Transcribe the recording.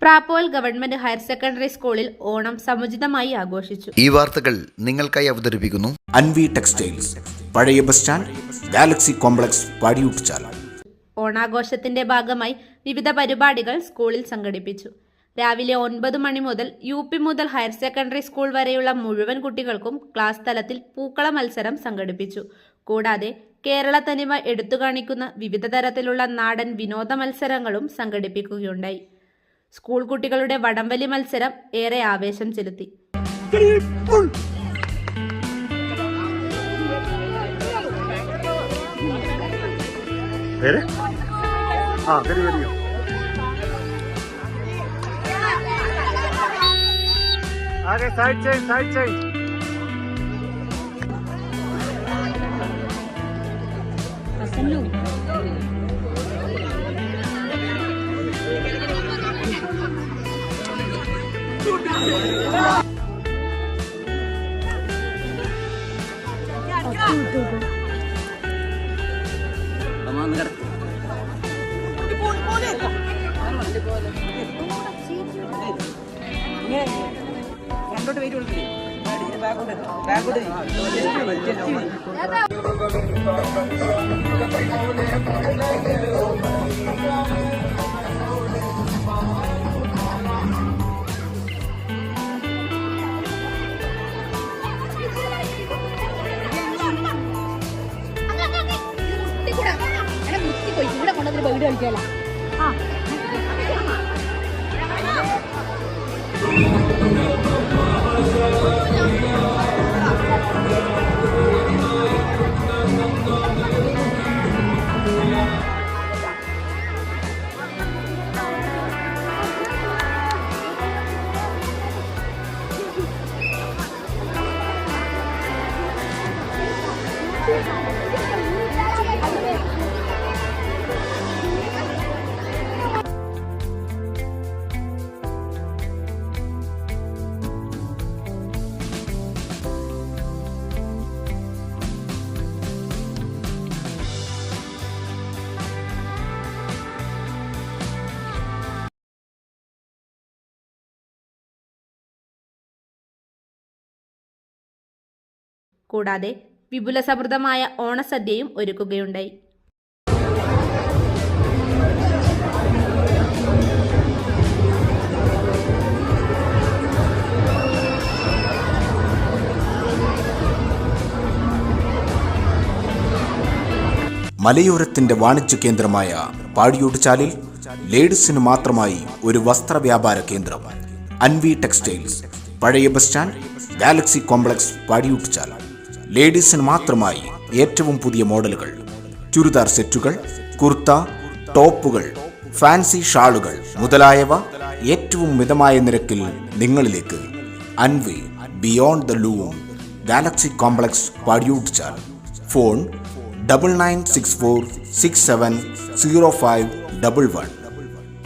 പ്രാപ്പോയിൽ government higher secondary സ്കൂളിൽ ഓണം സമുചിതമായി ആഘോഷിച്ചു. ഈ വാർത്തകൾ നിങ്ങൾക്കായി അവതരിപ്പിക്കുന്നു അൻവി ടെക്സ്റ്റൈൽസ്, പഴയ bus stand, Galaxy complex, Padiyottuchal. ഓണാഘോഷത്തിന്റെ ഭാഗമായി വിവിധ പരിപാടികൾ സ്കൂളിൽ സംഘടിപ്പിച്ചു. രാവിലെ 9 മണി മുതൽ UP മുതൽ ഹയർ സെക്കൻഡറി സ്കൂൾ വരെയുള്ള മുഴുവൻ കുട്ടികൾക്കും ക്ലാസ് തലത്തിൽ പൂക്കള മത്സരം സംഘടിപ്പിച്ചു. കൂടാതെ കേരള തനിമ എടുത്തുകാണിക്കുന്ന വിവിധ തരത്തിലുള്ള നാടൻ വിനോദ മത്സരങ്ങളും സംഘടിപ്പിക്കുകയുണ്ടായി. സ്കൂൾ കുട്ടികളുടെ വടംവലി മത്സരം ഏറെ ആവേശം ചെലുത്തി. आगे साइड चेंज ഇവിടെ കൊണ്ടൊരു ബൈഡ് കളിക്കാലോ. കൂടാതെ വിപുലസമൃദ്ധമായ ഓണസദ്യയും ഒരുക്കുകയുണ്ടായി. മലയോരത്തിന്റെ വാണിജ്യ കേന്ദ്രമായ പാടിയൂട്ടുചാലിൽ ലേഡീസിന് മാത്രമായി ഒരു വസ്ത്ര വ്യാപാര കേന്ദ്രം. അൻവി ടെക്സ്റ്റൈൽസ്, പഴയ bus stand, Galaxy complex, Padiyottuchal. ലേഡീസിന് മാത്രമായി ഏറ്റവും പുതിയ മോഡലുകൾ, ചുരിദാർ സെറ്റുകൾ, കുർത്ത, ടോപ്പുകൾ, ഫാൻസി ഷാളുകൾ മുതലായവ ഏറ്റവും മിതമായ നിരക്കിൽ നിങ്ങളിലേക്ക്. Anvi beyond the loom, galaxy complex, Padiyoottuchal. Phone 9964670511.